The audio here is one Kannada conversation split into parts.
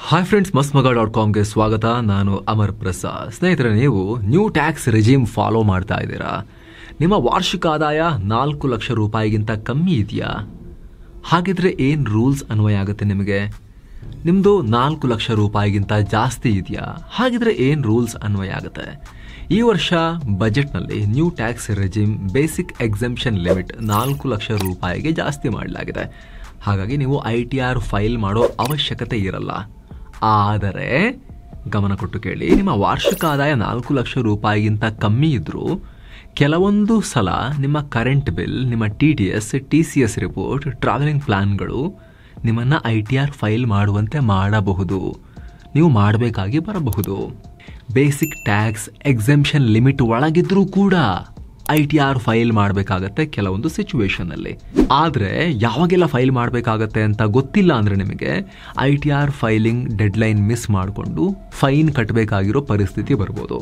ಹಾಯ್ ಫ್ರೆಂಡ್ಸ್, mastmaga.comಗೆ ಸ್ವಾಗತ. ನಾನು ಅಮರ್ ಪ್ರಸಾದ್. ಸ್ನೇಹಿತರೆ, ನೀವು ನ್ಯೂ ಟ್ಯಾಕ್ಸ್ ರೆಜಿಮ್ ಫಾಲೋ ಮಾಡ್ತಾ ಇದ್ದೀರಾ? ನಿಮ್ಮ ವಾರ್ಷಿಕ ಆದಾಯ 4 ಲಕ್ಷ ರೂಪಾಯಿಗಿಂತ ಕಮ್ಮಿ ಇದೆಯಾ? ಹಾಗಿದ್ರೆ ಏನು ರೂಲ್ಸ್ ಅನ್ವಯ ಆಗುತ್ತೆ ನಿಮಗೆ? ನಿಮ್ಮದು 4 ಲಕ್ಷ ರೂಪಾಯಿಗಿಂತ ಜಾಸ್ತಿ ಇದೆಯಾ? ಹಾಗಿದ್ರೆ ಏನು ರೂಲ್ಸ್ ಅನ್ವಯ ಆಗುತ್ತೆ? ಈ ವರ್ಷ ಬಜೆಟ್ನಲ್ಲಿ new tax regime basic exemption limit 4 lakh ರೂಪಾಯಿಗೆ ಜಾಸ್ತಿ ಮಾಡಲಾಗಿದೆ. ಹಾಗಾಗಿ ನೀವು ITR ಫೈಲ್ ಮಾಡೋ ಅವಶ್ಯಕತೆ ಇರಲ್ಲ. ಆದರೆ ಗಮನ ಕೊಟ್ಟು ಕೇಳಿ, ನಿಮ್ಮ ವಾರ್ಷಿಕ ಆದಾಯ 4 ಲಕ್ಷ ರೂಪಾಯಿಗಿಂತ ಕಮ್ಮಿ ಇದ್ದರೂ ಕೆಲವೊಂದು ಸಲ ನಿಮ್ಮ ಕರೆಂಟ್ ಬಿಲ್, ನಿಮ್ಮ TDS, TCS ರಿಪೋರ್ಟ್, ಟ್ರಾವೆಲಿಂಗ್ ಪ್ಲಾನ್ಗಳು ನಿಮ್ಮನ್ನು ITR ಫೈಲ್ ಮಾಡುವಂತೆ ಮಾಡಬಹುದು. ನೀವು ಮಾಡಬೇಕಾಗಿ ಬರಬಹುದು. ಬೇಸಿಕ್ ಟ್ಯಾಕ್ಸ್ ಎಕ್ಸೆಂಪ್ಷನ್ ಲಿಮಿಟ್ ಒಳಗಿದ್ರೂ ಕೂಡ ITR ಫೈಲ್ ಮಾಡಬೇಕಾಗತ್ತೆ ಕೆಲವೊಂದು ಸಿಚುವೇಶನಲ್ಲಿ. ಆದರೆ ಯಾವಾಗೆಲ್ಲ ಫೈಲ್ ಮಾಡಬೇಕಾಗತ್ತೆ ಅಂತ ಗೊತ್ತಿಲ್ಲ ಅಂದರೆ ನಿಮಗೆ ITR ಫೈಲಿಂಗ್ ಡೆಡ್ಲೈನ್ ಮಿಸ್ ಮಾಡಿಕೊಂಡು ಫೈನ್ ಕಟ್ಟಬೇಕಾಗಿರೋ ಪರಿಸ್ಥಿತಿ ಬರ್ಬೋದು.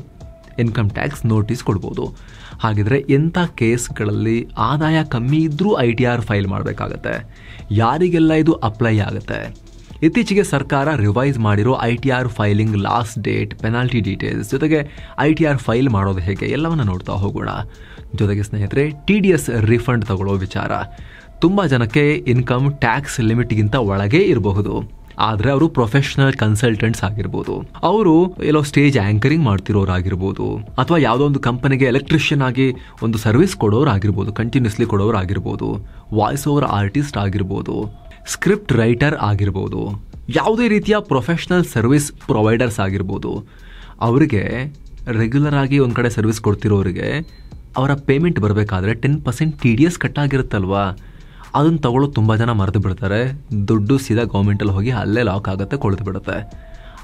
ಇನ್ಕಮ್ ಟ್ಯಾಕ್ಸ್ ನೋಟಿಸ್ ಕೊಡ್ಬೋದು. ಹಾಗಿದ್ರೆ ಎಂಥ ಕೇಸ್ಗಳಲ್ಲಿ ಆದಾಯ ಕಮ್ಮಿ ಇದ್ದರೂ ITR ಫೈಲ್ ಮಾಡಬೇಕಾಗತ್ತೆ? ಯಾರಿಗೆಲ್ಲ ಇದು ಅಪ್ಲೈ ಆಗುತ್ತೆ? ಇತ್ತೀಚೆಗೆ ಸರ್ಕಾರ ರಿವೈಸ್ ಮಾಡಿರೋ ITR filing last date, penalty details, ಜೊತೆಗೆ ITR ಫೈಲ್ ಮಾಡೋದು ಹೇಗೆ ಎಲ್ಲವನ್ನ ನೋಡ್ತಾ ಹೋಗೋಣ. ಜೊತೆಗೆ ಸ್ನೇಹಿತರೆ, TDS ರಿಫಂಡ್ ತಗೊಳ್ಳೋ ವಿಚಾರ. ತುಂಬ ಜನಕ್ಕೆ ಇನ್ಕಮ್ ಟ್ಯಾಕ್ಸ್ ಲಿಮಿಟ್ಗಿಂತ ಒಳಗೆ ಇರಬಹುದು, ಆದರೆ ಅವರು ಪ್ರೊಫೆಷನಲ್ ಕನ್ಸಲ್ಟೆಂಟ್ಸ್ ಆಗಿರ್ಬೋದು, ಅವರು ಎಲ್ಲೋ ಸ್ಟೇಜ್ ಆ್ಯಂಕರಿಂಗ್ ಮಾಡ್ತಿರೋರಾಗಿರ್ಬೋದು, ಅಥವಾ ಯಾವುದೋ ಒಂದು ಕಂಪನಿಗೆ ಎಲೆಕ್ಟ್ರಿಷಿಯನ್ ಆಗಿ ಒಂದು ಸರ್ವಿಸ್ ಕೊಡೋರಾಗಿರ್ಬೋದು, ಕಂಟಿನ್ಯೂಸ್ಲಿ ಕೊಡೋರಾಗಿರ್ಬೋದು, ವಾಯ್ಸ್ ಓವರ್ ಆರ್ಟಿಸ್ಟ್ ಆಗಿರ್ಬೋದು, ಸ್ಕ್ರಿಪ್ಟ್ ರೈಟರ್ ಆಗಿರ್ಬೋದು, ಯಾವುದೇ ರೀತಿಯ ಪ್ರೊಫೆಷ್ನಲ್ ಸರ್ವಿಸ್ ಪ್ರೊವೈಡರ್ಸ್ ಆಗಿರ್ಬೋದು. ಅವರಿಗೆ ರೆಗ್ಯುಲರ್ ಆಗಿ ಒಂದು ಕಡೆ ಸರ್ವಿಸ್ ಕೊಡ್ತಿರೋರಿಗೆ ಅವರ ಪೇಮೆಂಟ್ ಬರಬೇಕಾದ್ರೆ 10% TDS ಕಟ್ಟಾಗಿರುತ್ತಲ್ವಾ, ಅದನ್ನು ತಗೊಳ್ಳೋದು ತುಂಬ ಜನ ಮರೆತು ಬಿಡ್ತಾರೆ. ದುಡ್ಡು ಸೀದಾ ಗೌರ್ಮೆಂಟಲ್ಲಿ ಹೋಗಿ ಅಲ್ಲೇ ಲಾಕ್ ಆಗುತ್ತೆ, ಕೊಳ್ತು ಬಿಡುತ್ತೆ.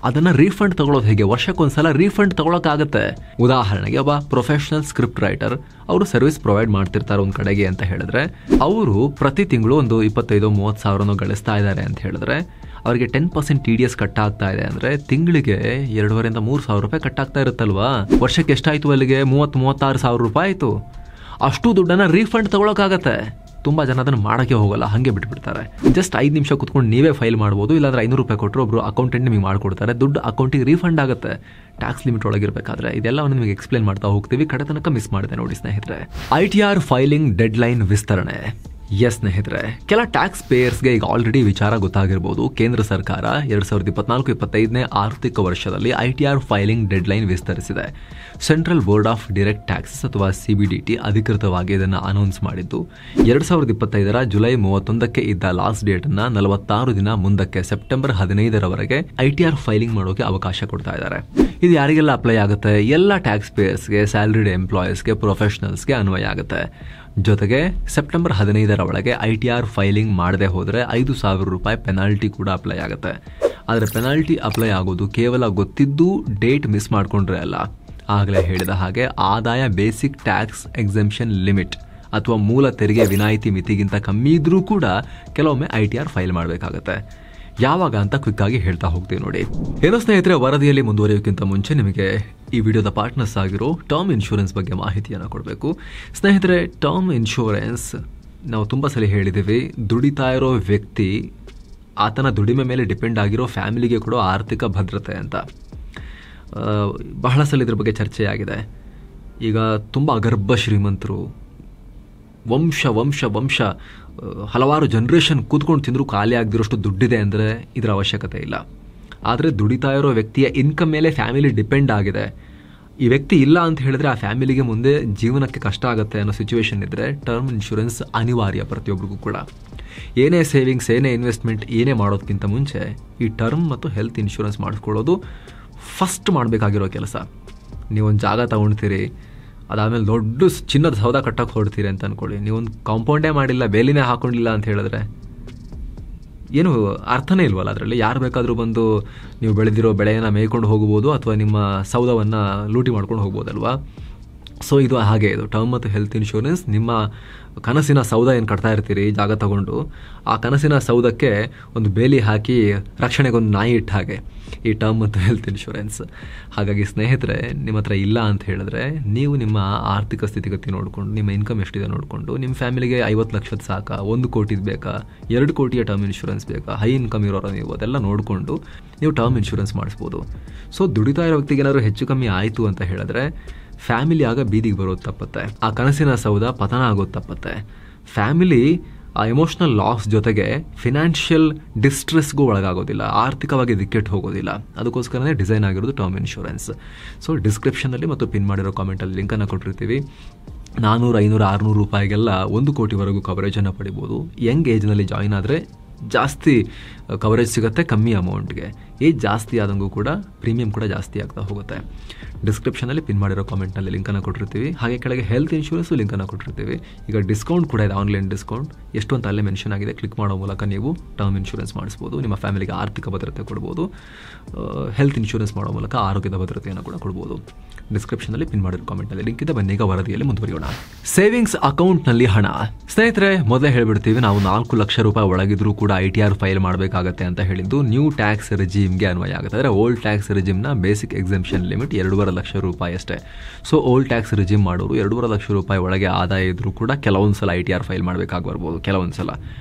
ಅದನ್ನು ರೀಫಂಡ್ ತಗೊಳ್ಳೋದು ಹೇಗೆ? ವರ್ಷಕ್ಕೊಂದ್ಸಲ ರೀಫಂಡ್ ತಗೊಳಕ್ಕಾಗತ್ತೆ. ಉದಾಹರಣೆಗೆ ಒಬ್ಬ ಪ್ರೊಫೆಷನಲ್ ಸ್ಕ್ರಿಪ್ಟ್ ರೈಟರ್, ಅವರು ಸರ್ವಿಸ್ ಪ್ರೊವೈಡ್ ಮಾಡ್ತಿರ್ತಾರೆ ಒಂದು ಕಡೆಗೆ ಅಂತ ಹೇಳಿದ್ರೆ, ಅವರು ಪ್ರತಿ ತಿಂಗಳು ಒಂದು 25-30 ಸಾವಿರನೋ ಗಳಿಸ್ತಾ ಇದ್ದಾರೆ ಅಂತ ಹೇಳಿದ್ರೆ, ಅವರಿಗೆ 10% TDS ಕಟ್ಟಾಗ್ತಾ ಇದೆ ಅಂದರೆ ತಿಂಗಳಿಗೆ 2,500-3 ಸಾವಿರ ರೂಪಾಯಿ ಕಟ್ಟಾಗ್ತಾ ಇರುತ್ತಲ್ವಾ. ವರ್ಷಕ್ಕೆ ಎಷ್ಟಾಯಿತು? ಅಲ್ಲಿಗೆ 30-36 ಸಾವಿರ ರೂಪಾಯಿ ಆಯಿತು. ಅಷ್ಟು ದುಡ್ಡನ್ನು ರೀಫಂಡ್ ತಗೊಳಕ್ಕಾಗತ್ತೆ. ತುಂಬ ಜನ ಅದನ್ನು ಮಾಡೋಕ್ಕೆ ಹೋಗಲ್ಲ, ಹಾಗೆ ಬಿಟ್ಬಿಡ್ತಾರೆ. ಜಸ್ಟ್ 5 ನಿಮಿಷ ಕುತ್ಕೊಂಡು ನೀವೇ ಫೈಲ್ ಮಾಡ್ಬೋದು. ಇಲ್ಲಾಂದ್ರೆ 500 ರೂಪಾಯಿ ಕೊಟ್ಟರು ಒಬ್ಬರು ಅಕೌಂಟೆಂಟ್ ನಿಮಗೆ ಮಾಡಿಕೊಡ್ತಾರೆ. ದುಡ್ಡು ಅಕೌಂಟಿಗೆ ರೀಫಂಡ್ ಆಗುತ್ತೆ ಟ್ಯಾಕ್ಸ್ ಲಿಮಿಟ್ ಒಳಗಿರಬೇಕಾದ್ರೆ. ಇದೆಲ್ಲವನ್ನು ನಿಮಗೆ ಎಕ್ಸ್ಪ್ಲೇನ್ ಮಾಡ್ತಾ ಹೋಗ್ತೀವಿ. ಕಡೆ ತನಕ ಮಿಸ್ ಮಾಡಿದೆ ನೋಡಿ ಸ್ನೇಹಿತರೆ. ITR ಫೈಲಿಂಗ್ ಡೆಡ್ಲೈನ್ ವಿಸ್ತರಣೆ. ಎಸ್ ಸ್ನೇಹಿತರೆ, ಕೆಲ ಟ್ಯಾಕ್ಸ್ ಪೇಯರ್ಸ್ಗೆ ಈಗ ಆಲ್ರೆಡಿ ವಿಚಾರ ಗೊತ್ತಾಗಿರ್ಬೋದು. ಕೇಂದ್ರ ಸರ್ಕಾರ 2024-25ನೇ ಆರ್ಥಿಕ ವರ್ಷದಲ್ಲಿ ITR ಫೈಲಿಂಗ್ ಡೆಡ್ಲೈನ್ ವಿಸ್ತರಿಸಿದೆ. Central board of direct taxes ಅಥವಾ CBDT ಅಧಿಕೃತವಾಗಿ ಇದನ್ನು ಅನೌನ್ಸ್ ಮಾಡಿದ್ದು, 2025ರ ಜುಲೈ 31ಕ್ಕೆ ಇದ್ದ ಲಾಸ್ಟ್ ಡೇಟನ್ನು 46 ದಿನ ಮುಂದಕ್ಕೆ ಸೆಪ್ಟೆಂಬರ್ 15ರವರೆಗೆ ITR ಫೈಲಿಂಗ್ ಮಾಡೋಕೆ ಅವಕಾಶ ಕೊಡ್ತಾ ಇದ್ದಾರೆ. ಇದು ಯಾರಿಗೆಲ್ಲ ಅಪ್ಲೈ ಆಗುತ್ತೆ? ಎಲ್ಲ ಟ್ಯಾಕ್ಸ್ ಪೇಯರ್ಸ್ಗೆ, ಸ್ಯಾಲರಿಡ್ ಎಂಪ್ಲಾಯೀಸ್ಗೆ, ಪ್ರೊಫೆಷನಲ್ಸ್ಗೆ ಅನ್ವಯ ಆಗುತ್ತೆ. ಜೊತೆಗೆ ಸೆಪ್ಟೆಂಬರ್ 15ರ ಒಳಗೆ ITR ಫೈಲಿಂಗ್ ಮಾಡದೆ ಹೋದರೆ 5,000 ರೂಪಾಯಿ ಪೆನಾಲ್ಟಿ ಕೂಡ ಅಪ್ಲೈ ಆಗುತ್ತೆ. ಆದರೆ ಪೆನಾಲ್ಟಿ ಅಪ್ಲೈ ಆಗೋದು ಕೇವಲ ಗೊತ್ತಿದ್ದು ಡೇಟ್ ಮಿಸ್ ಮಾಡಿಕೊಂಡ್ರೆ ಅಲ್ಲ. ಆಗಲೇ ಹೇಳಿದ ಹಾಗೆ ಆದಾಯ ಬೇಸಿಕ್ ಟ್ಯಾಕ್ಸ್ ಎಕ್ಸೆಂಪ್ಷನ್ ಲಿಮಿಟ್ ಅಥವಾ ಮೂಲ ತೆರಿಗೆ ವಿನಾಯಿತಿ ಮಿತಿಗಿಂತ ಕಮ್ಮಿ ಇದ್ರೂ ಕೂಡ ಕೆಲವೊಮ್ಮೆ ITR ಫೈಲ್ ಮಾಡಬೇಕಾಗತ್ತೆ. ಯಾವಾಗ ಅಂತ ಕ್ವಿಕ್ ಆಗಿ ಹೇಳ್ತಾ ಹೋಗ್ತೀವಿ ನೋಡಿ. ಏನೋ ಸ್ನೇಹಿತರೆ, ವರದಿಯಲ್ಲಿ ಮುಂದುವರಿಯೋಕ್ಕಿಂತ ಮುಂಚೆ ನಿಮಗೆ ಈ ವಿಡಿಯೋದ ಪಾರ್ಟ್ನರ್ಸ್ ಆಗಿರೋ ಟರ್ಮ್ ಇನ್ಶೂರೆನ್ಸ್ ಬಗ್ಗೆ ಮಾಹಿತಿಯನ್ನು ಕೊಡಬೇಕು. ಸ್ನೇಹಿತರೆ, ಟರ್ಮ್ ಇನ್ಶೂರೆನ್ಸ್ ನಾವು ತುಂಬ ಸಲ ಹೇಳಿದ್ದೀವಿ, ದುಡಿತಾ ಇರೋ ವ್ಯಕ್ತಿ ಆತನ ದುಡಿಮೆ ಮೇಲೆ ಡಿಪೆಂಡ್ ಆಗಿರೋ ಫ್ಯಾಮಿಲಿಗೆ ಕೊಡೋ ಆರ್ಥಿಕ ಭದ್ರತೆ ಅಂತ. ಬಹಳ ಸಲ ಇದ್ರ ಬಗ್ಗೆ ಚರ್ಚೆ ಆಗಿದೆ. ಈಗ ತುಂಬ ಅಗರ್ಭ ಶ್ರೀಮಂತರು, ವಂಶ ಹಲವಾರು ಜನ್ರೇಷನ್ ಕೂತ್ಕೊಂಡು ತಿಂದರೂ ಖಾಲಿ ಆಗದಿರೋಷ್ಟು ದುಡ್ಡಿದೆ ಅಂದರೆ ಇದರ ಅವಶ್ಯಕತೆ ಇಲ್ಲ. ಆದರೆ ದುಡಿತಾ ಇರೋ ವ್ಯಕ್ತಿಯ ಇನ್ಕಮ್ ಮೇಲೆ ಫ್ಯಾಮಿಲಿ ಡಿಪೆಂಡ್ ಆಗಿದೆ. ಈ ವ್ಯಕ್ತಿ ಇಲ್ಲ ಅಂತ ಹೇಳಿದ್ರೆ ಆ ಫ್ಯಾಮಿಲಿಗೆ ಮುಂದೆ ಜೀವನಕ್ಕೆ ಕಷ್ಟ ಆಗುತ್ತೆ ಅನ್ನೋ ಸಿಚುವೇಶನ್ ಇದ್ದರೆ ಟರ್ಮ್ ಇನ್ಶೂರೆನ್ಸ್ ಅನಿವಾರ್ಯ ಪ್ರತಿಯೊಬ್ಬರಿಗೂ ಕೂಡ. ಏನೇ ಸೇವಿಂಗ್ಸ್, ಏನೇ ಇನ್ವೆಸ್ಟ್ಮೆಂಟ್, ಏನೇ ಮಾಡೋದಕ್ಕಿಂತ ಮುಂಚೆ ಈ ಟರ್ಮ್ ಮತ್ತು ಹೆಲ್ತ್ ಇನ್ಶೂರೆನ್ಸ್ ಮಾಡಿಸ್ಕೊಳ್ಳೋದು ಫಸ್ಟ್ ಮಾಡಬೇಕಾಗಿರೋ ಕೆಲಸ. ನೀವೊಂದು ಜಾಗ ತಗೊಳ್ತೀರಿ, ಅದಾದಮೇಲೆ ದೊಡ್ಡ ಚಿನ್ನದ ಸೌದ ಕಟ್ಟಕ್ಕೆ ಹೊಡ್ತೀರಿ ಅಂತ ಅಂದ್ಕೊಳ್ಳಿ. ನೀವೊಂದು ಕಾಂಪೌಂಡೇ ಮಾಡಿಲ್ಲ, ಬೇಲಿನೇ ಹಾಕೊಂಡಿಲ್ಲ ಅಂತ ಹೇಳಿದ್ರೆ ಏನು ಅರ್ಥನೇ ಇಲ್ವಲ್ಲ ಅದರಲ್ಲಿ. ಯಾರು ಬೇಕಾದರೂ ಬಂದು ನೀವು ಬೆಳೆದಿರೋ ಬೆಳೆಯನ್ನು ಮೇಯ್ಕೊಂಡು ಹೋಗ್ಬೋದು, ಅಥವಾ ನಿಮ್ಮ ಸೌದವನ್ನು ಲೂಟಿ ಮಾಡ್ಕೊಂಡು ಹೋಗ್ಬೋದಲ್ವಾ. ಸೊ ಇದು ಹಾಗೆ, ಇದು ಟರ್ಮ್ ಮತ್ತು ಹೆಲ್ತ್ ಇನ್ಶೂರೆನ್ಸ್ ನಿಮ್ಮ ಕನಸಿನ ಸೌಧ ಏನು ಕಟ್ತಾ ಇರ್ತೀರಿ ಜಾಗ ತಗೊಂಡು, ಆ ಕನಸಿನ ಸೌಧಕ್ಕೆ ಒಂದು ಬೇಲಿ ಹಾಕಿ ರಕ್ಷಣೆಗೊಂದು ನಾಯಿ ಇಟ್ಟ ಹಾಗೆ ಈ ಟರ್ಮ್ ಮತ್ತು ಹೆಲ್ತ್ ಇನ್ಶೂರೆನ್ಸ್. ಹಾಗಾಗಿ ಸ್ನೇಹಿತರೆ, ನಿಮ್ಮ ಹತ್ರ ಇಲ್ಲ ಅಂತ ಹೇಳಿದ್ರೆ ನೀವು ನಿಮ್ಮ ಆರ್ಥಿಕ ಸ್ಥಿತಿಗತಿ ನೋಡಿಕೊಂಡು, ನಿಮ್ಮ ಇನ್ಕಮ್ ಎಷ್ಟಿದೆ ನೋಡಿಕೊಂಡು, ನಿಮ್ಮ ಫ್ಯಾಮಿಲಿಗೆ 50 ಲಕ್ಷದ ಸಾಕಾ, 1 ಕೋಟಿದು ಬೇಕಾ, 2 ಕೋಟಿಯ ಟರ್ಮ್ ಇನ್ಶೂರೆನ್ಸ್ ಬೇಕಾ, ಹೈ ಇನ್ಕಮ್ ಇರೋರು ನೀವು, ಅದೆಲ್ಲ ನೋಡಿಕೊಂಡು ನೀವು ಟರ್ಮ್ ಇನ್ಶೂರೆನ್ಸ್ ಮಾಡಿಸ್ಬೋದು. ಸೊ ದುಡಿತಾ ಇರೋ ವ್ಯಕ್ತಿಗೆ ಏನಾದರೂ ಹೆಚ್ಚು ಕಮ್ಮಿ ಆಯಿತು ಅಂತ ಹೇಳಿದ್ರೆ ಫ್ಯಾಮಿಲಿ ಆಗ ಬೀದಿಗೆ ಬರೋದು ತಪ್ಪತ್ತೆ, ಆ ಕನಸಿನ ಸೌಧ ಪತನ ಆಗೋದು ತಪ್ಪತ್ತೆ. ಫ್ಯಾಮಿಲಿ ಆ ಎಮೋಷ್ನಲ್ ಲಾಸ್ ಜೊತೆಗೆ ಫಿನಾನ್ಷಿಯಲ್ ಡಿಸ್ಟ್ರೆಸ್ಗೂ ಒಳಗಾಗೋದಿಲ್ಲ, ಆರ್ಥಿಕವಾಗಿ ದಿಕ್ಕೆಟ್ಟು ಹೋಗೋದಿಲ್ಲ. ಅದಕ್ಕೋಸ್ಕರನೇ ಡಿಸೈನ್ ಆಗಿರೋದು ಟರ್ಮ್ ಇನ್ಶೂರೆನ್ಸ್. ಸೊ ಡಿಸ್ಕ್ರಿಪ್ಷನಲ್ಲಿ ಮತ್ತು ಪಿನ್ ಮಾಡಿರೋ ಕಾಮೆಂಟಲ್ಲಿ ಲಿಂಕನ್ನು ಕೊಟ್ಟಿರ್ತೀವಿ. 400, 500, 600 ರೂಪಾಯಿಗೆಲ್ಲ 1 ಕೋಟಿವರೆಗೂ ಕವರೇಜನ್ನು ಪಡಿಬೋದು. ಯಂಗ್ ಏಜ್ನಲ್ಲಿ ಜಾಯಿನ್ ಆದರೆ ಜಾಸ್ತಿ ಕವರೇಜ್ ಸಿಗುತ್ತೆ ಕಮ್ಮಿ ಅಮೌಂಟ್ಗೆ. ಏಜ್ ಜಾಸ್ತಿ ಆದಂಗೂ ಕೂಡ ಪ್ರೀಮಿಯಂ ಕೂಡ ಜಾಸ್ತಿ ಆಗ್ತಾ ಹೋಗುತ್ತೆ. ಡಿಸ್ಕ್ರಿಪ್ಷನಲ್ಲಿ ಪಿನ್ ಮಾಡಿರೋ ಕಾಮೆಂಟ್ನಲ್ಲಿ ಲಿಂಕನ್ನು ಕೊಟ್ಟಿರ್ತೀವಿ. ಹಾಗೆ ಕೆಳಗೆ ಹೆಲ್ತ್ ಇನ್ಶೂರೆನ್ಸು ಲಿಂಕನ್ನು ಕೊಟ್ಟಿರ್ತೀವಿ. ಈಗ ಡಿಸ್ಕೌಂಟ್ ಕೂಡ ಇದೆ, ಆನ್ಲೈನ್ ಡಿಸ್ಕೌಂಟ್ ಎಷ್ಟು ಅಂತ ಅಲ್ಲೇ ಮೆನ್ಷನ್ ಆಗಿದೆ. ಕ್ಲಿಕ್ ಮಾಡೋ ಮೂಲಕ ನೀವು ಟರ್ಮ್ ಇನ್ಶೂರೆನ್ಸ್ ಮಾಡಿಸ್ಬೋದು, ನಿಮ್ಮ ಫ್ಯಾಮಿಲಿಗೆ ಆರ್ಥಿಕ ಭದ್ರತೆ ಕೊಡ್ಬೋದು. ಹೆಲ್ತ್ ಇನ್ಶೂರೆನ್ಸ್ ಮಾಡೋ ಮೂಲಕ ಆರೋಗ್ಯದ ಭದ್ರತೆಯನ್ನು ಕೂಡ ಕೊಡ್ಬೋದು. ಡಿಸ್ಕ್ರಿಪ್ಷನಲ್ಲಿ ಪಿನ್ ಮಾಡಿರೋ ಕಾಮೆಂಟಲ್ಲಿ ಲಿಂಕ್ ಇದೆ. ಬನ್ನಿ ಈಗ ವರದಿಯಲ್ಲಿ ಮುಂದುವರಿಯೋಣ. ಸೇವಿಂಗ್ಸ್ ಅಕೌಂಟ್ನಲ್ಲಿ ಹಣ. ಸ್ನೇಹಿತರೆ, ಮೊದಲೇ ಹೇಳ್ಬಿಡ್ತೀವಿ, ನಾವು 4 ಲಕ್ಷ ರೂಪಾಯಿ ಒಳಗಿದ್ರೂ ಕೂಡ ITR ಫೈಲ್ ಮಾಡಬೇಕಾಗತ್ತೆ ಅಂತ ಹೇಳಿದ್ದು ನ್ಯೂ ಟ್ಯಾಕ್ಸ್ ರೆಜಿಮ್ಗೆ ಅನ್ವಯ ಆಗುತ್ತೆ. ಅಂದರೆ ಓಲ್ಡ್ ಟ್ಯಾಕ್ಸ್ ರೆಜಿಮ್ನ ಬೇಸಿಕ್ ಎಕ್ಸೆಂಪ್ಷನ್ ಲಿಮಿಟ್ 2.5 ಲಕ್ಷ ರೂಪಾಯಿ ಅಷ್ಟೇ. ಸೊ ಓಲ್ಡ್ ಟ್ಯಾಕ್ಸ್ ರೆಜಿಮ್ ಮಾಡೋರು 2.5 ಲಕ್ಷ ರೂಪಾಯಿ ಒಳಗೆ ಆದಾಯ ಇದ್ರೂ ಕೂಡ ಕೆಲವೊಂದು ಸಲ ITR ಫೈಲ್ ಮಾಡಬೇಕಾಗಿ ಬರ್ಬೋದು. ಕೆಲವೊಂದು ಸಲ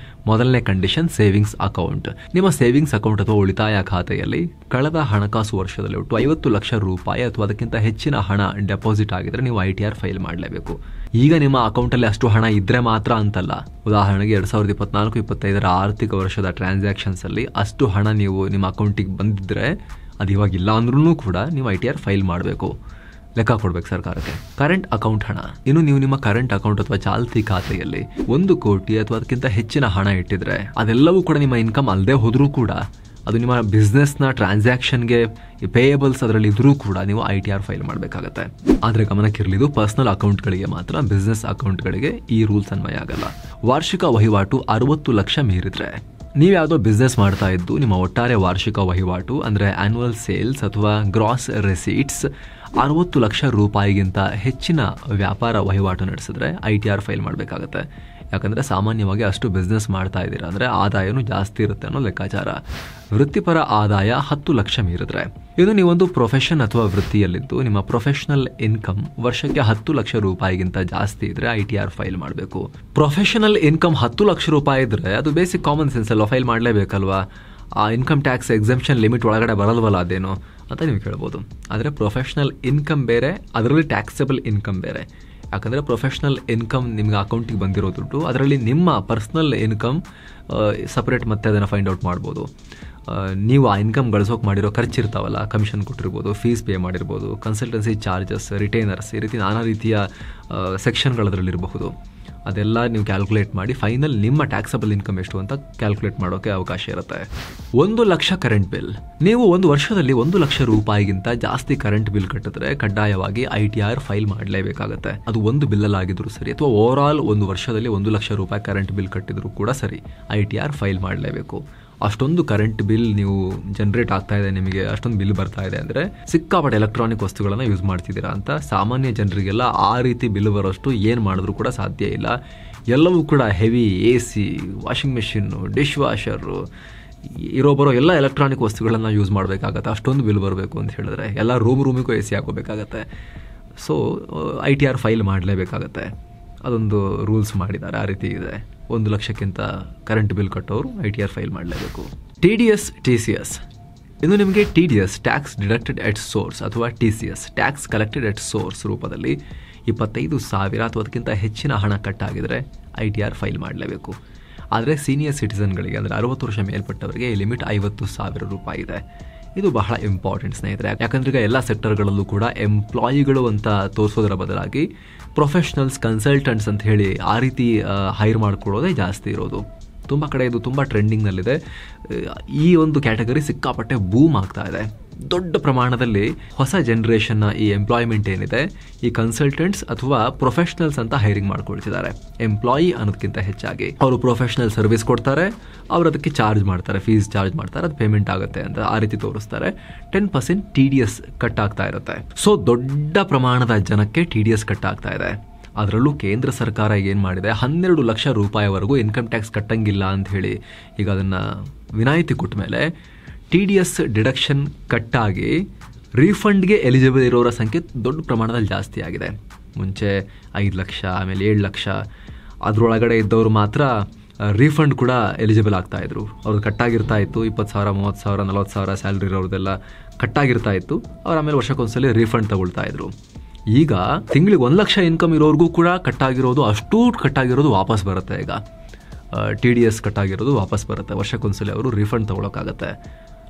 ಮೊದಲನೇ ಕಂಡೀಷನ್ ಸೇವಿಂಗ್ಸ್ ಅಕೌಂಟ್. ನಿಮ್ಮ ಸೇವಿಂಗ್ಸ್ ಅಕೌಂಟ್ ಅಥವಾ ಉಳಿತಾಯ ಖಾತೆಯಲ್ಲಿ ಕಳೆದ ಹಣಕಾಸು ವರ್ಷದಲ್ಲಿ ಒಟ್ಟು 50 ಲಕ್ಷ ರೂಪಾಯಿ ಅಥವಾ ಅದಕ್ಕಿಂತ ಹೆಚ್ಚಿನ ಹಣ ಡೆಪಾಸಿಟ್ ಆಗಿದ್ರೆ ನೀವು ITR ಫೈಲ್ ಮಾಡಲೇಬೇಕು. ಈಗ ನಿಮ್ಮ ಅಕೌಂಟಲ್ಲಿ ಅಷ್ಟು ಹಣ ಇದ್ರೆ ಮಾತ್ರ ಅಂತಲ್ಲ. ಉದಾಹರಣೆಗೆ 2024-25 ಆರ್ಥಿಕ ವರ್ಷದ ಟ್ರಾನ್ಸಾಕ್ಷನ್ಸ್ ಅಲ್ಲಿ ಅಷ್ಟು ಹಣ ನೀವು ನಿಮ್ಮ ಅಕೌಂಟಿಗೆ ಬಂದಿದ್ರೆ, ಅದು ಇವಾಗ ಇಲ್ಲ ಅಂದ್ರೂ ಕೂಡ ನೀವು ITR ಫೈಲ್ ಮಾಡಬೇಕು, ಲೆಕ್ಕ ಕೊಡ್ಬೇಕು ಸರ್ಕಾರಕ್ಕೆ. ಕರೆಂಟ್ ಅಕೌಂಟ್ ಹಣ. ಇನ್ನು ನೀವು ನಿಮ್ಮ ಕರೆಂಟ್ ಅಕೌಂಟ್ ಅಥವಾ ಚಾಲ್ತಿ ಖಾತೆಯಲ್ಲಿ 1 ಕೋಟಿ ಅಥವಾ ಅದಕ್ಕಿಂತ ಹೆಚ್ಚಿನ ಹಣ ಇಟ್ಟಿದ್ರೆ, ಅದೆಲ್ಲವೂ ಕೂಡ ನಿಮ್ಮ ಇನ್ಕಮ್ ಅಲ್ಲದೆ ಹೋದ್ರೂ ಕೂಡ, ಅದು ನಿಮ್ಮ ಬಿಸ್ನೆಸ್ನ ಟ್ರಾನ್ಸಾಕ್ಷನ್ಗೆ ಪೇಯಬಲ್ಸ್ ಅದರಲ್ಲಿ ಇದ್ರೂ ಕೂಡ ನೀವು ITR ಫೈಲ್ ಮಾಡಬೇಕಾಗತ್ತೆ. ಆದರೆ ಗಮನಕ್ಕಿರಲಿ, ಇದು ಪರ್ಸನಲ್ ಅಕೌಂಟ್ಗಳಿಗೆ ಮಾತ್ರ, ಬಿಸ್ನೆಸ್ ಅಕೌಂಟ್ಗಳಿಗೆ ಈ ರೂಲ್ಸ್ ಅನ್ವಯ ಆಗಲ್ಲ. ವಾರ್ಷಿಕ ವಹಿವಾಟು 60 ಲಕ್ಷ ಮೀರಿದ್ರೆ, ನೀವು ಯಾವುದೋ ಬಿಸ್ನೆಸ್ ಮಾಡ್ತಾ ಇದ್ದು ನಿಮ್ಮ ಒಟ್ಟಾರೆ ವಾರ್ಷಿಕ ವಹಿವಾಟು ಅಂದರೆ ಆನ್ಯುವಲ್ ಸೇಲ್ಸ್ ಅಥವಾ ಗ್ರಾಸ್ ರೆಸೀಟ್ಸ್ 60 ಲಕ್ಷ ರೂಪಾಯಿಗಿಂತ ಹೆಚ್ಚಿನ ವ್ಯಾಪಾರ ವಹಿವಾಟು ನಡೆಸಿದ್ರೆ ITR ಫೈಲ್ ಮಾಡಬೇಕಾಗತ್ತೆ. ಯಾಕಂದರೆ ಸಾಮಾನ್ಯವಾಗಿ ಅಷ್ಟು ಬಿಸ್ನೆಸ್ ಮಾಡ್ತಾ ಇದ್ದೀರಾ ಅಂದರೆ ಆದಾಯನೂ ಜಾಸ್ತಿ ಇರುತ್ತೆ ಅನ್ನೋ ಲೆಕ್ಕಾಚಾರ. ವೃತ್ತಿಪರ ಆದಾಯ 10 ಲಕ್ಷ ಮೀರಿದ್ರೆ, ಇದು ನೀವೊಂದು ಪ್ರೊಫೆಷನ್ ಅಥವಾ ವೃತ್ತಿಯಲ್ಲಿದ್ದು ನಿಮ್ಮ ಪ್ರೊಫೆಷನಲ್ ಇನ್ಕಮ್ ವರ್ಷಕ್ಕೆ 10 ಲಕ್ಷ ರೂಪಾಯಿಗಿಂತ ಜಾಸ್ತಿ ಇದ್ರೆ ITR ಫೈಲ್ ಮಾಡಬೇಕು. ಪ್ರೊಫೆಷನಲ್ ಇನ್ಕಮ್ 10 ಲಕ್ಷ ರೂಪಾಯಿ ಇದ್ರೆ ಅದು ಬೇಸಿಕ್ ಕಾಮನ್ ಸೆನ್ಸ್ ಅಲ್ಲ, ಫೈಲ್ ಮಾಡಲೇಬೇಕಲ್ವಾ. ಆ ಇನ್ಕಮ್ ಟ್ಯಾಕ್ಸ್ ಎಕ್ಸೆಂಪ್ಷನ್ ಲಿಮಿಟ್ ಒಳಗಡೆ ಬರಲ್ವಲ್ಲ ಅದೇನು ಅಂತ ನೀವು ಕೇಳ್ಬೋದು. ಆದರೆ ಪ್ರೊಫೆಷನಲ್ ಇನ್ಕಮ್ ಬೇರೆ, ಅದರಲ್ಲಿ ಟ್ಯಾಕ್ಸೇಬಲ್ ಇನ್ಕಮ್ ಬೇರೆ. ಯಾಕಂದರೆ ಪ್ರೊಫೆಷ್ನಲ್ ಇನ್ಕಮ್ ನಿಮ್ಗೆ ಅಕೌಂಟಿಗೆ ಬಂದಿರೋ ದುಡ್ಡು, ಅದರಲ್ಲಿ ನಿಮ್ಮ ಪರ್ಸ್ನಲ್ ಇನ್ಕಮ್ ಸಪ್ರೇಟ್ ಮತ್ತೆ ಅದನ್ನು ಫೈಂಡ್ ಔಟ್ ಮಾಡ್ಬೋದು. ನೀವು ಆ ಇನ್ಕಮ್ ಗಳಿಸೋಕೆ ಮಾಡಿರೋ ಖರ್ಚಿರ್ತಾವಲ್ಲ, ಕಮಿಷನ್ ಕೊಟ್ಟಿರ್ಬೋದು, ಫೀಸ್ ಪೇ ಮಾಡಿರ್ಬೋದು, ಕನ್ಸಲ್ಟೆನ್ಸಿ ಚಾರ್ಜಸ್, ರಿಟೈನರ್ಸ್, ಈ ರೀತಿ ನಾನಾ ರೀತಿಯ ಸೆಕ್ಷನ್ಗಳದರಲ್ಲಿರಬಹುದು. ಅದೆಲ್ಲ ನೀವು ಕ್ಯಾಲ್ಕುಲೇಟ್ ಮಾಡಿ ಫೈನಲ್ ನಿಮ್ಮ ಟ್ಯಾಕ್ಸಬಲ್ ಇನ್ಕಮ್ ಎಷ್ಟು ಅಂತ ಕ್ಯಾಲ್ಕುಲೇಟ್ ಮಾಡೋಕ್ಕೆ ಅವಕಾಶ ಇರುತ್ತೆ. 1 ಲಕ್ಷ ಕರೆಂಟ್ ಬಿಲ್. ನೀವು ಒಂದು ವರ್ಷದಲ್ಲಿ 1 ಲಕ್ಷ ರೂಪಾಯಿಗಿಂತ ಜಾಸ್ತಿ ಕರೆಂಟ್ ಬಿಲ್ ಕಟ್ಟಿದ್ರೆ ಕಡ್ಡಾಯವಾಗಿ ITR ಫೈಲ್ ಮಾಡಲೇಬೇಕಾಗತ್ತೆ. ಅದು ಒಂದು ಬಿಲ್ಲಲ್ಲಿ ಆಗಿದ್ರು ಸರಿ, ಅಥವಾ ಓವರ್ ಆಲ್ ಒಂದು ವರ್ಷದಲ್ಲಿ 1 ಲಕ್ಷ ರೂಪಾಯಿ ಕರೆಂಟ್ ಬಿಲ್ ಕಟ್ಟಿದ್ರು ಕೂಡ ಸರಿ, ITR ಫೈಲ್ ಮಾಡಲೇಬೇಕು. ಅಷ್ಟೊಂದು ಕರೆಂಟ್ ಬಿಲ್ ನೀವು ಜನರೇಟ್ ಆಗ್ತಾ ಇದೆ, ನಿಮಗೆ ಅಷ್ಟೊಂದು ಬಿಲ್ ಬರ್ತಾ ಇದೆ ಅಂದರೆ ಸಿಕ್ಕಾಪಟ್ಟೆ ಎಲೆಕ್ಟ್ರಾನಿಕ್ ವಸ್ತುಗಳನ್ನು ಯೂಸ್ ಮಾಡ್ತಿದ್ದೀರಾ ಅಂತ. ಸಾಮಾನ್ಯ ಜನರಿಗೆಲ್ಲ ಆ ರೀತಿ ಬಿಲ್ ಬರೋಷ್ಟು ಏನು ಮಾಡಿದ್ರು ಕೂಡ ಸಾಧ್ಯ ಇಲ್ಲ. ಎಲ್ಲವೂ ಕೂಡ heavy AC, washing machine, dish washer, ಬರೋ ಎಲ್ಲ ಎಲೆಕ್ಟ್ರಾನಿಕ್ ವಸ್ತುಗಳನ್ನು ಯೂಸ್ ಮಾಡಬೇಕಾಗತ್ತೆ. ಅಷ್ಟೊಂದು ಬಿಲ್ ಬರಬೇಕು ಅಂತ ಹೇಳಿದ್ರೆ ಎಲ್ಲ ರೂಮಿಗೂ AC ಹಾಕೋಬೇಕಾಗತ್ತೆ. ಸೊ ITR ಫೈಲ್ ಮಾಡಲೇಬೇಕಾಗತ್ತೆ. ಅದೊಂದು ರೂಲ್ಸ್ ಮಾಡಿದ್ದಾರೆ, ಆ ರೀತಿ ಇದೆ. 1 ಲಕ್ಷಕ್ಕಿಂತ ಕರೆಂಟ್ ಬಿಲ್ ಕಟ್ಟೋರು ITR ಫೈಲ್ ಮಾಡಲೇಬೇಕು. TDS, TCS. ಇನ್ನು ನಿಮಗೆ TDS tax deducted at source ಅಥವಾ TCS tax collected at source ರೂಪದಲ್ಲಿ 25,000 ಅಥವಾ ಅದಕ್ಕಿಂತ ಹೆಚ್ಚಿನ ಹಣ ಕಟ್ಟಾಗಿದ್ರೆ ITR ಫೈಲ್ ಮಾಡಲೇಬೇಕು. ಆದರೆ ಸೀನಿಯರ್ ಸಿಟಿಸನ್ಗಳಿಗೆ ಅಂದರೆ 60 ವರ್ಷ ಮೇಲ್ಪಟ್ಟವರಿಗೆ ಈ ಲಿಮಿಟ್ 50,000 ರೂಪಾಯಿ ಇದೆ. ಇದು ಬಹಳ ಇಂಪಾರ್ಟೆಂಟ್ ಸ್ನೇಹಿತರೆ. ಯಾಕಂದ್ರೆ ಈಗ ಎಲ್ಲ ಸೆಕ್ಟರ್ಗಳಲ್ಲೂ ಕೂಡ ಎಂಪ್ಲಾಯಿಗಳು ಅಂತ ತೋರಿಸೋದರ ಬದಲಾಗಿ ಪ್ರೊಫೆಷನಲ್ಸ್, ಕನ್ಸಲ್ಟೆಂಟ್ಸ್ ಅಂತ ಹೇಳಿ ಆ ರೀತಿ ಹೈರ್ ಮಾಡ್ಕೊಳ್ಳೋದೇ ಜಾಸ್ತಿ ಇರೋದು. ತುಂಬ ಕಡೆ ಇದು ತುಂಬ ಟ್ರೆಂಡಿಂಗ್ನಲ್ಲಿದೆ. ಈ ಒಂದು ಕ್ಯಾಟಗರಿ ಸಿಕ್ಕಾಪಟ್ಟೆ ಬೂಮ್ ಆಗ್ತಾ ಇದೆ. ದೊಡ್ಡ ಪ್ರಮಾಣದಲ್ಲಿ ಹೊಸ ಜನರೇಷನ್ನ ಈ ಎಂಪ್ಲಾಯ್ಮೆಂಟ್ ಏನಿದೆ, ಈ ಕನ್ಸಲ್ಟೆಂಟ್ಸ್ ಅಥವಾ ಪ್ರೊಫೆಷನಲ್ಸ್ ಅಂತ ಹೈರಿಂಗ್ ಮಾಡ್ಕೊಳ್ತಿದ್ದಾರೆ. ಎಂಪ್ಲಾಯಿ ಅನ್ನೋದಕ್ಕಿಂತ ಹೆಚ್ಚಾಗಿ ಅವರು ಪ್ರೊಫೆಷನಲ್ ಸರ್ವಿಸ್ ಕೊಡ್ತಾರೆ, ಅವರು ಅದಕ್ಕೆ ಚಾರ್ಜ್ ಮಾಡ್ತಾರೆ, ಫೀಸ್ ಚಾರ್ಜ್ ಮಾಡ್ತಾರೆ, ಅದು ಪೇಮೆಂಟ್ ಆಗುತ್ತೆ ಅಂತ ಆ ರೀತಿ ತೋರಿಸ್ತಾರೆ. 10% TDS ಕಟ್ ಆಗ್ತಾ ಇರುತ್ತೆ. ಸೊ ದೊಡ್ಡ ಪ್ರಮಾಣದ ಜನಕ್ಕೆ TDS ಕಟ್ ಆಗ್ತಾ ಇದೆ. ಅದರಲ್ಲೂ ಕೇಂದ್ರ ಸರ್ಕಾರ ಏನು ಮಾಡಿದೆ, 12 ಲಕ್ಷ ರೂಪಾಯಿವರೆಗೂ ಇನ್ಕಮ್ ಟ್ಯಾಕ್ಸ್ ಕಟ್ಟಂಗಿಲ್ಲ ಅಂತ ಹೇಳಿ ಈಗ ಅದನ್ನು ವಿನಾಯಿತಿ ಕೊಟ್ಟ ಮೇಲೆ TDS ಡಿಡಕ್ಷನ್ ಕಟ್ಟಾಗಿ ರೀಫಂಡ್ಗೆ ಎಲಿಜಿಬಲ್ ಇರೋರ ಸಂಖ್ಯೆ ದೊಡ್ಡ ಪ್ರಮಾಣದಲ್ಲಿ ಜಾಸ್ತಿ ಆಗಿದೆ. ಮುಂಚೆ 5 ಲಕ್ಷ, ಆಮೇಲೆ 7 ಲಕ್ಷ ಅದರೊಳಗಡೆ ಇದ್ದವರು ಮಾತ್ರ ರೀಫಂಡ್ ಕೂಡ ಎಲಿಜಿಬಲ್ ಆಗ್ತಾಯಿದ್ರು. ಅವ್ರದ್ದು ಕಟ್ಟಾಗಿರ್ತಾ ಇತ್ತು, 20,000, 30,000, 40,000 ಸ್ಯಾಲ್ರಿ ಇರೋರ್ದೆಲ್ಲ ಕಟ್ಟಾಗಿರ್ತಾ ಇತ್ತು. ಅವ್ರು ಆಮೇಲೆ ವರ್ಷಕ್ಕೊಂದ್ಸಲಿ ರೀಫಂಡ್ ತಗೊಳ್ತಾ ಇದ್ರು. ಈಗ ತಿಂಗಳಿಗೆ 1 ಲಕ್ಷ ಇನ್ಕಮ್ ಇರೋರ್ಗೂ ಕೂಡ ಕಟ್ಟಾಗಿರೋದು, ಅಷ್ಟೂ ಕಟ್ಟಾಗಿರೋದು ವಾಪಸ್ ಬರುತ್ತೆ. ಈಗ TDS ಕಟ್ಟಾಗಿರೋದು ವಾಪಸ್ ಬರುತ್ತೆ. ವರ್ಷಕ್ಕೊಂದ್ಸಲಿ ಅವರು ರೀಫಂಡ್ ತಗೊಳಕ್ಕಾಗತ್ತೆ.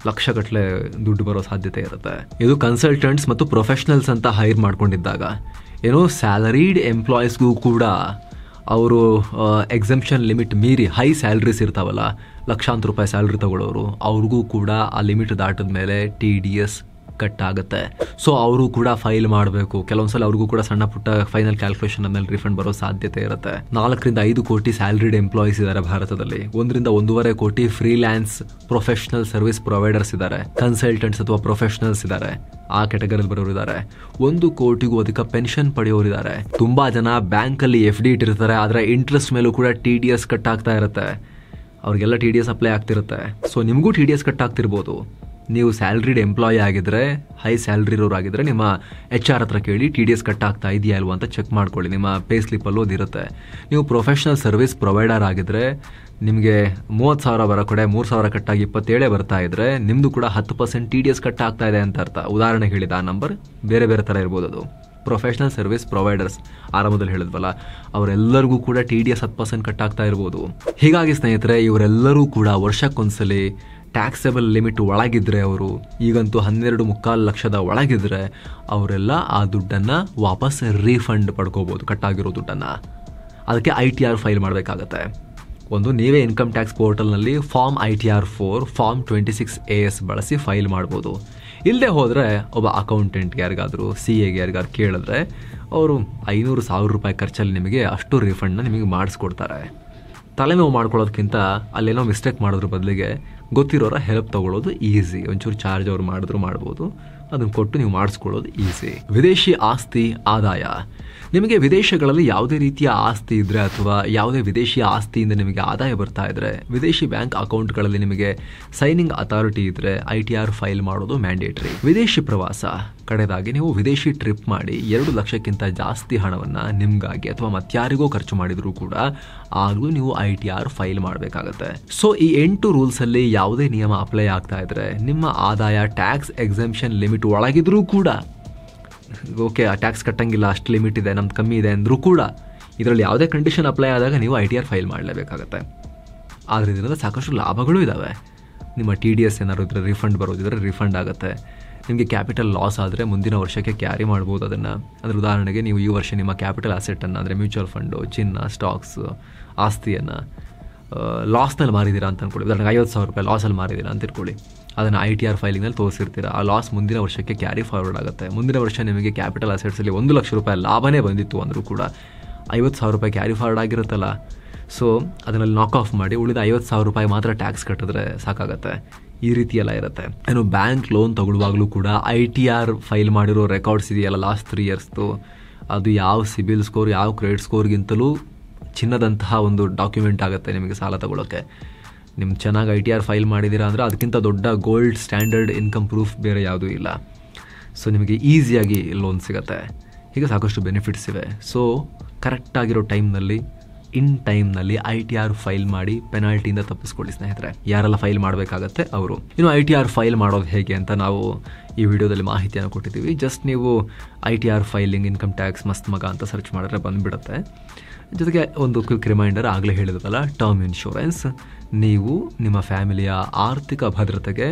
ಲಕ್ಷಗಟ್ಟಲೆ ದುಡ್ಡು ಬರೋ ಸಾಧ್ಯತೆ ಇರುತ್ತೆ. ಇದು ಕನ್ಸಲ್ಟೆಂಟ್ಸ್ ಮತ್ತು ಪ್ರೊಫೆಷನಲ್ಸ್ ಅಂತ ಹೈರ್ ಮಾಡ್ಕೊಂಡಿದ್ದಾಗ. ಏನೋ ಸ್ಯಾಲರೀಡ್ ಎಂಪ್ಲಾಯೀಸ್ಗೂ ಕೂಡ ಅವರು ಎಕ್ಸೆಂಪ್ಷನ್ ಲಿಮಿಟ್ ಮೀರಿ ಹೈ ಸ್ಯಾಲ್ರೀಸ್ ಇರ್ತಾವಲ್ಲ, ಲಕ್ಷಾಂತರ ರೂಪಾಯಿ ಸ್ಯಾಲ್ರಿ ತಗೊಳ್ಳೋರು, ಅವ್ರಿಗೂ ಕೂಡ ಆ ಲಿಮಿಟ್ ದಾಟಿದ ಮೇಲೆ TDS ಕಟ್ ಆಗುತ್ತೆ. ಸೊ ಅವರು ಕೂಡ ಫೈಲ್ ಮಾಡಬೇಕು. ಕೆಲವೊಂದ್ಸಲ ಅವ್ರಿಗೂ ಕೂಡ ಸಣ್ಣ ಪುಟ್ಟ ಫೈನಲ್ ಕ್ಯಾಲ್ಕುಲೇಷನ್ ಮೇಲೆ ರಿಫಂಡ್ ಬರೋ ಸಾಧ್ಯತೆ ಇರುತ್ತೆ. 4 ರಿಂದ 5 ಕೋಟಿ ಸ್ಯಾಲರಿಡ್ ಎಂಪ್ಲಾಯೀಸ್ ಇದ್ದಾರೆ ಭಾರತದಲ್ಲಿ. 1 ರಿಂದ 1.5 ಕೋಟಿ ಫ್ರೀಲ್ಯಾನ್ಸ್ ಪ್ರೊಫೆಷನಲ್ ಸರ್ವಿಸ್ ಪ್ರೊವೈಡರ್ಸ್ ಇದ್ದಾರೆ, ಕನ್ಸಲ್ಟೆಂಟ್ಸ್ ಅಥವಾ ಪ್ರೊಫೆಷನಲ್ಸ್ ಇದ್ದಾರೆ, ಆ ಕ್ಯಾಟಗರಿಯಲ್ಲಿ ಬರೋರು ಇದ್ದಾರೆ. 1 ಕೋಟಿಗೂ ಅಧಿಕ ಪೆನ್ಷನ್ ಪಡೆಯೋರಿದ್ದಾರೆ. ತುಂಬಾ ಜನ ಬ್ಯಾಂಕ್ ಅಲ್ಲಿ FD ಇಟ್ಟಿರ್ತಾರೆ, ಆದ್ರೆ ಇಂಟ್ರೆಸ್ಟ್ ಮೇಲೂ ಕೂಡ TDS ಕಟ್ ಆಗ್ತಾ ಇರುತ್ತೆ. ಅವ್ರಿಗೆಲ್ಲ TDS ಅಪ್ಲೈ ಆಗ್ತಿರುತ್ತೆ. ಸೊ ನಿಮಗೂ TDS ಕಟ್ ಆಗ್ತಿರ್ಬೋದು. ನೀವು ಸ್ಯಾಲ್ರಿಡ್ ಎಂಪ್ಲಾಯಿ ಆಗಿದ್ರೆ, ಹೈ ಸ್ಯಾಲ್ರಿ ಇರೋರಾಗಿದ್ದರೆ ನಿಮ್ಮ HR ಹತ್ರ ಕೇಳಿ TDS ಕಟ್ ಆಗ್ತಾ ಇದೆಯಾ ಇಲ್ವಾ ಅಂತ ಚೆಕ್ ಮಾಡ್ಕೊಳ್ಳಿ. ನಿಮ್ಮ ಪೇ ಸ್ಲಿಪ್ಪಲ್ಲೂ ಅದಿರುತ್ತೆ. ನೀವು ಪ್ರೊಫೆಷನಲ್ ಸರ್ವಿಸ್ ಪ್ರೊವೈಡರ್ ಆಗಿದ್ದರೆ ನಿಮಗೆ 30,000 ಬರೋ ಕಡೆ 3,000 ಕಟ್ಟಾಗಿ 27 ಬರ್ತಾ ಇದ್ರೆ ನಿಮ್ಮದು ಕೂಡ 10% TDS ಕಟ್ ಆಗ್ತಾ ಇದೆ ಅಂತ ಅರ್ಥ. ಉದಾಹರಣೆ ಹೇಳಿದ ಆ ನಂಬರ್ ಬೇರೆ ಬೇರೆ ಥರ ಇರ್ಬೋದು. ಅದು ಪ್ರೊಫೆಷನಲ್ ಸರ್ವಿಸ್ ಪ್ರೊವೈಡರ್ಸ್ ಆರಂಭದಲ್ಲಿ ಹೇಳಿದ್ವಲ್ಲ, ಅವರೆಲ್ಲರಿಗೂ ಕೂಡ TDS 10% ಕಟ್ ಆಗ್ತಾ ಇರ್ಬೋದು. ಹೀಗಾಗಿ ಸ್ನೇಹಿತರೆ, ಇವರೆಲ್ಲರೂ ಕೂಡ ವರ್ಷಕ್ಕೊಂದ್ಸಲಿ ಟ್ಯಾಕ್ಸೇಬಲ್ ಲಿಮಿಟ್ ಒಳಗಿದ್ರೆ, ಅವರು ಈಗಂತೂ 12.25 ಲಕ್ಷದ ಒಳಗಿದ್ರೆ ಅವರೆಲ್ಲ ಆ ದುಡ್ಡನ್ನು ವಾಪಸ್ ರೀಫಂಡ್ ಪಡ್ಕೋಬೋದು, ಕಟ್ಟಾಗಿರೋ ದುಡ್ಡನ್ನು. ಅದಕ್ಕೆ ITR ಫೈಲ್ ಮಾಡಬೇಕಾಗತ್ತೆ. ಒಂದು ನೀವೇ ಇನ್ಕಮ್ ಟ್ಯಾಕ್ಸ್ ಪೋರ್ಟಲ್ನಲ್ಲಿ ಫಾರ್ಮ್ ITR 4, ಫಾರ್ಮ್ 26AS ಬಳಸಿ ಫೈಲ್ ಮಾಡ್ಬೋದು. ಇಲ್ಲದೆ ಹೋದರೆ ಒಬ್ಬ ಅಕೌಂಟೆಂಟ್ಗೆ ಯಾರಿಗಾದರೂ CAಗೆ ಯಾರಿಗಾದ್ರು ಕೇಳಿದ್ರೆ ಅವರು 500,000 ರೂಪಾಯಿ ಖರ್ಚಲ್ಲಿ ನಿಮಗೆ ಅಷ್ಟು ರೀಫಂಡ್ನ ನಿಮಗೆ ಮಾಡಿಸ್ಕೊಡ್ತಾರೆ. ತಲೆನೋವು ಮಾಡ್ಕೊಳ್ಳೋದಕ್ಕಿಂತ ಅಲ್ಲೇನೋ ಮಿಸ್ಟೇಕ್ ಮಾಡೋದ್ರ ಬದಲಿಗೆ ಗೊತ್ತಿರೋರ ಹೆಲ್ಪ್ ತಗೊಳ್ಳೋದು ಈಸಿ. ಒಂಚೂರು ಚಾರ್ಜ್ ಅವ್ರು ಮಾಡಿದ್ರು ಮಾಡ್ಬೋದು, ಅದನ್ನು ಕೊಟ್ಟು ನೀವು ಮಾಡಿಸ್ಕೊಳ್ಳೋದು ಈಸಿ. ವಿದೇಶಿ ಆಸ್ತಿ ಆದಾಯ. ನಿಮಗೆ ವಿದೇಶಗಳಲ್ಲಿ ಯಾವುದೇ ರೀತಿಯ ಆಸ್ತಿ ಇದ್ದರೆ ಅಥವಾ ಯಾವುದೇ ವಿದೇಶಿ ಆಸ್ತಿಯಿಂದ ನಿಮಗೆ ಆದಾಯ ಬರ್ತಾ ಇದ್ದರೆ, ವಿದೇಶಿ ಬ್ಯಾಂಕ್ ಅಕೌಂಟ್ಗಳಲ್ಲಿ ನಿಮಗೆ ಸೈನಿಂಗ್ ಅಥಾರಿಟಿ ಇದ್ದರೆ ITR ಫೈಲ್ ಮಾಡೋದು ಮ್ಯಾಂಡೇಟ್ರಿ. ವಿದೇಶಿ ಪ್ರವಾಸ. ಕಡೆದಾಗಿ ನೀವು ವಿದೇಶಿ ಟ್ರಿಪ್ ಮಾಡಿ 2 ಲಕ್ಷಕ್ಕಿಂತ ಜಾಸ್ತಿ ಹಣವನ್ನು ನಿಮಗಾಗಿ ಅಥವಾ ಮತ್ತಾರಿಗೋ ಖರ್ಚು ಮಾಡಿದರೂ ಕೂಡ ಆಗಲೂ ನೀವು ITR ಫೈಲ್ ಮಾಡಬೇಕಾಗತ್ತೆ. ಸೊ ಈ 8 ರೂಲ್ಸಲ್ಲಿ ಯಾವುದೇ ನಿಯಮ ಅಪ್ಲೈ ಆಗ್ತಾ ಇದ್ರೆ, ನಿಮ್ಮ ಆದಾಯ ಟ್ಯಾಕ್ಸ್ ಎಕ್ಸೆಂಪ್ಷನ್ ಲಿಮಿಟ್ ಒಳಗಿದ್ರೂ ಕೂಡ, ಓಕೆ ಆ ಟ್ಯಾಕ್ಸ್ ಕಟ್ಟಂಗಿಲ್ಲ, ಅಷ್ಟು ಲಿಮಿಟ್ ಇದೆ, ನಮ್ದು ಕಮ್ಮಿ ಇದೆ ಅಂದರೂ ಕೂಡ, ಇದರಲ್ಲಿ ಯಾವುದೇ ಕಂಡೀಷನ್ ಅಪ್ಲೈ ಆದಾಗ ನೀವು ITR ಫೈಲ್ ಮಾಡಲೇಬೇಕಾಗತ್ತೆ. ಆದರೆ ಇದರಿಂದ ಸಾಕಷ್ಟು ಲಾಭಗಳು ಇದ್ದಾವೆ. ನಿಮ್ಮ TDS ಏನಾದ್ರು ಇದ್ದರೆ ರಿಫಂಡ್ ಬರೋದಿದ್ರೆ ರಿಫಂಡ್ ಆಗುತ್ತೆ. ನಿಮಗೆ ಕ್ಯಾಪಿಟಲ್ ಲಾಸ್ ಆದರೆ ಮುಂದಿನ ವರ್ಷಕ್ಕೆ ಕ್ಯಾರಿ ಮಾಡ್ಬೋದು ಅದನ್ನು. ಅದರ ಉದಾಹರಣೆಗೆ ನೀವು ಈ ವರ್ಷ ನಿಮ್ಮ ಕ್ಯಾಪಿಟಲ್ ಅಸೆಟನ್ನು, ಅಂದರೆ ಮ್ಯೂಚುವಲ್ ಫಂಡು, ಚಿನ್ನ, ಸ್ಟಾಕ್ಸ್, ಆಸ್ತಿಯನ್ನು ಲಾಸ್ನಲ್ಲಿ ಮಾರಿದ್ದೀರಾ ಅಂತ ಅಂದ್ಕೊಳ್ಳಿ. ಉದಾಹರಣೆಗೆ 50,000 ರೂಪಾಯಿ ಲಾಸಲ್ಲಿ ಮಾರಿದ್ದೀರಾ ಅಂತ ಇಟ್ಕೊಳ್ಳಿ. ಅದನ್ನು ITR ಫೈಲಿಂಗಲ್ಲಿ ತೋರಿಸಿರ್ತೀರ. ಆ ಲಾಸ್ ಮುಂದಿನ ವರ್ಷಕ್ಕೆ ಕ್ಯಾರಿ ಫಾರ್ವರ್ಡ್ ಆಗುತ್ತೆ. ಮುಂದಿನ ವರ್ಷ ನಿಮಗೆ ಕ್ಯಾಪಿಟಲ್ ಅಸೆಟ್ಸಲ್ಲಿ 1 ಲಕ್ಷ ರೂಪಾಯಿ ಲಾಭನೇ ಬಂದಿತ್ತು ಅಂದರೂ ಕೂಡ 50,000 ರೂಪಾಯಿ ಕ್ಯಾರಿ ಫಾರ್ವರ್ಡ್ ಆಗಿರುತ್ತಲ್ಲ, ಸೊ ಅದನ್ನಲ್ಲಿ ನಾಕ್ ಆಫ್ ಮಾಡಿ ಉಳಿದ 50,000 ರೂಪಾಯಿ ಮಾತ್ರ ಟ್ಯಾಕ್ಸ್ ಕಟ್ಟಿದ್ರೆ ಸಾಕಾಗತ್ತೆ. ಈ ರೀತಿ ಎಲ್ಲ ಇರುತ್ತೆ. ಏನು ಬ್ಯಾಂಕ್ ಲೋನ್ ತಗೊಳ್ಳುವಾಗಲೂ ಕೂಡ ITR ಫೈಲ್ ಮಾಡಿರೋ ರೆಕಾರ್ಡ್ಸ್ ಇದೆಯಲ್ಲ ಲಾಸ್ಟ್ 3 ಇಯರ್ಸ್ದು, ಅದು ಯಾವ ಸಿಬಿಲ್ ಸ್ಕೋರ್, ಯಾವ ಕ್ರೆಡಿಟ್ ಸ್ಕೋರ್ಗಿಂತಲೂ ಚಿನ್ನದಂತಹ ಒಂದು ಡಾಕ್ಯುಮೆಂಟ್ ಆಗುತ್ತೆ ನಿಮಗೆ ಸಾಲ ತಗೊಳ್ಳೋಕ್ಕೆ. ನಿಮ್ಗೆ ಚೆನ್ನಾಗಿ ITR ಫೈಲ್ ಮಾಡಿದ್ದೀರಾ ಅಂದರೆ ಅದಕ್ಕಿಂತ ದೊಡ್ಡ ಗೋಲ್ಡ್ ಸ್ಟ್ಯಾಂಡರ್ಡ್ ಇನ್ಕಮ್ ಪ್ರೂಫ್ ಬೇರೆ ಯಾವುದೂ ಇಲ್ಲ. ಸೊ ನಿಮಗೆ ಈಸಿಯಾಗಿ ಲೋನ್ ಸಿಗುತ್ತೆ. ಹೀಗೆ ಸಾಕಷ್ಟು ಬೆನಿಫಿಟ್ಸ್ ಇವೆ. ಸೊ ಕರೆಕ್ಟಾಗಿರೋ ಟೈಮ್ನಲ್ಲಿ, ಇನ್ ಟೈಮ್ನಲ್ಲಿ ITR ಫೈಲ್ ಮಾಡಿ ಪೆನಾಲ್ಟಿಯಿಂದ ತಪ್ಪಿಸ್ಕೊಳ್ಳಿ ಸ್ನೇಹಿತರೆ. ಯಾರೆಲ್ಲ ಫೈಲ್ ಮಾಡಬೇಕಾಗತ್ತೆ ಅವರು. ಇನ್ನು ITR ಫೈಲ್ ಮಾಡೋದು ಹೇಗೆ ಅಂತ ನಾವು ಈ ವಿಡಿಯೋದಲ್ಲಿ ಮಾಹಿತಿಯನ್ನು ಕೊಟ್ಟಿದ್ದೀವಿ. ಜಸ್ಟ್ ನೀವು ITR ಫೈಲಿಂಗ್ ಇನ್ಕಮ್ ಟ್ಯಾಕ್ಸ್ ಮಸ್ತ್ ಮಗ ಅಂತ ಸರ್ಚ್ ಮಾಡಿದ್ರೆ ಬಂದುಬಿಡುತ್ತೆ. ಜೊತೆಗೆ ಒಂದು ಕ್ವಿಕ್ ರಿಮೈಂಡರ್, ಆಗಲೇ ಹೇಳಿದ್ವಲ್ಲ, ಟರ್ಮ್ ಇನ್ಶೂರೆನ್ಸ್. ನೀವು ನಿಮ್ಮ ಫ್ಯಾಮಿಲಿಯ ಆರ್ಥಿಕ ಭದ್ರತೆಗೆ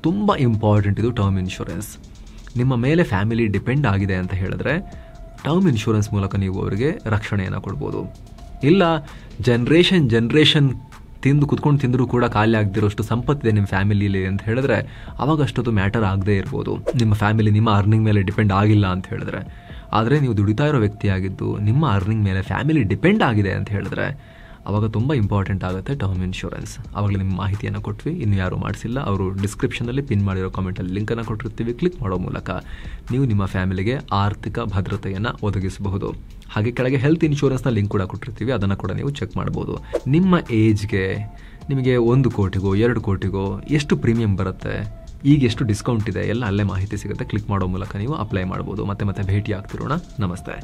ತುಂಬ ಇಂಪಾರ್ಟೆಂಟ್ ಇದು ಟರ್ಮ್ ಇನ್ಶೂರೆನ್ಸ್. ನಿಮ್ಮ ಮೇಲೆ ಫ್ಯಾಮಿಲಿ ಡಿಪೆಂಡ್ ಆಗಿದೆ ಅಂತ ಹೇಳಿದ್ರೆ ಟರ್ಮ್ ಇನ್ಶೂರೆನ್ಸ್ ಮೂಲಕ ನೀವು ಅವರಿಗೆ ರಕ್ಷಣೆಯನ್ನು ಕೊಡ್ಬೋದು. ಇಲ್ಲ ಜನ್ರೇಷನ್ ಕುತ್ಕೊಂಡು ತಿಂದರೂ ಕೂಡ ಖಾಲಿ ಆಗದಿರೋಷ್ಟು ಸಂಪತ್ತಿದೆ ನಿಮ್ಮ ಫ್ಯಾಮಿಲಿಲಿ ಅಂತ ಹೇಳಿದ್ರೆ ಅವಾಗ ಅಷ್ಟೊಂದು ಮ್ಯಾಟರ್ ಆಗದೆ ಇರ್ಬೋದು. ನಿಮ್ಮ ಫ್ಯಾಮಿಲಿ ನಿಮ್ಮ ಅರ್ನಿಂಗ್ ಮೇಲೆ ಡಿಪೆಂಡ್ ಆಗಿಲ್ಲ ಅಂತ ಹೇಳಿದ್ರೆ. ಆದರೆ ನೀವು ದುಡಿತಾ ಇರೋ ವ್ಯಕ್ತಿಯಾಗಿದ್ದು ನಿಮ್ಮ ಅರ್ನಿಂಗ್ ಮೇಲೆ ಫ್ಯಾಮಿಲಿ ಡಿಪೆಂಡ್ ಆಗಿದೆ ಅಂತ ಹೇಳಿದ್ರೆ ಆವಾಗ ತುಂಬ ಇಂಪಾರ್ಟೆಂಟ್ ಆಗುತ್ತೆ ಟರ್ಮ್ ಇನ್ಶೂರೆನ್ಸ್. ಆವಾಗಲೇ ನಿಮ್ಮ ಮಾಹಿತಿಯನ್ನು ಕೊಟ್ವಿ. ಇನ್ನು ಯಾರು ಮಾಡಿಸಿಲ್ಲ ಅವರು ಡಿಸ್ಕ್ರಿಪ್ಷನಲ್ಲಿ ಪಿನ್ ಮಾಡಿರೋ ಕಾಮೆಂಟಲ್ಲಿ ಲಿಂಕನ್ನು ಕೊಟ್ಟಿರ್ತೀವಿ. ಕ್ಲಿಕ್ ಮಾಡೋ ಮೂಲಕ ನೀವು ನಿಮ್ಮ ಫ್ಯಾಮಿಲಿಗೆ ಆರ್ಥಿಕ ಭದ್ರತೆಯನ್ನು ಒದಗಿಸಬಹುದು. ಹಾಗೆ ಕೆಳಗೆ ಹೆಲ್ತ್ ಇನ್ಶೂರೆನ್ಸ್ನ ಲಿಂಕ್ ಕೂಡ ಕೊಟ್ಟಿರ್ತೀವಿ, ಅದನ್ನು ಕೂಡ ನೀವು ಚೆಕ್ ಮಾಡ್ಬೋದು. ನಿಮ್ಮ ಏಜ್ಗೆ ನಿಮಗೆ 1 ಕೋಟಿಗೋ 2 ಕೋಟಿಗೋ ಎಷ್ಟು ಪ್ರೀಮಿಯಂ ಬರುತ್ತೆ, ಈಗ ಎಷ್ಟು ಡಿಸ್ಕೌಂಟ್ ಇದೆ ಎಲ್ಲ ಅಲ್ಲೇ ಮಾಹಿತಿ ಸಿಗುತ್ತೆ. ಕ್ಲಿಕ್ ಮಾಡೋ ಮೂಲಕ ನೀವು ಅಪ್ಲೈ ಮಾಡ್ಬೋದು. ಮತ್ತೆ ಭೇಟಿ ಆಗ್ತಿರೋಣ. ನಮಸ್ತೆ.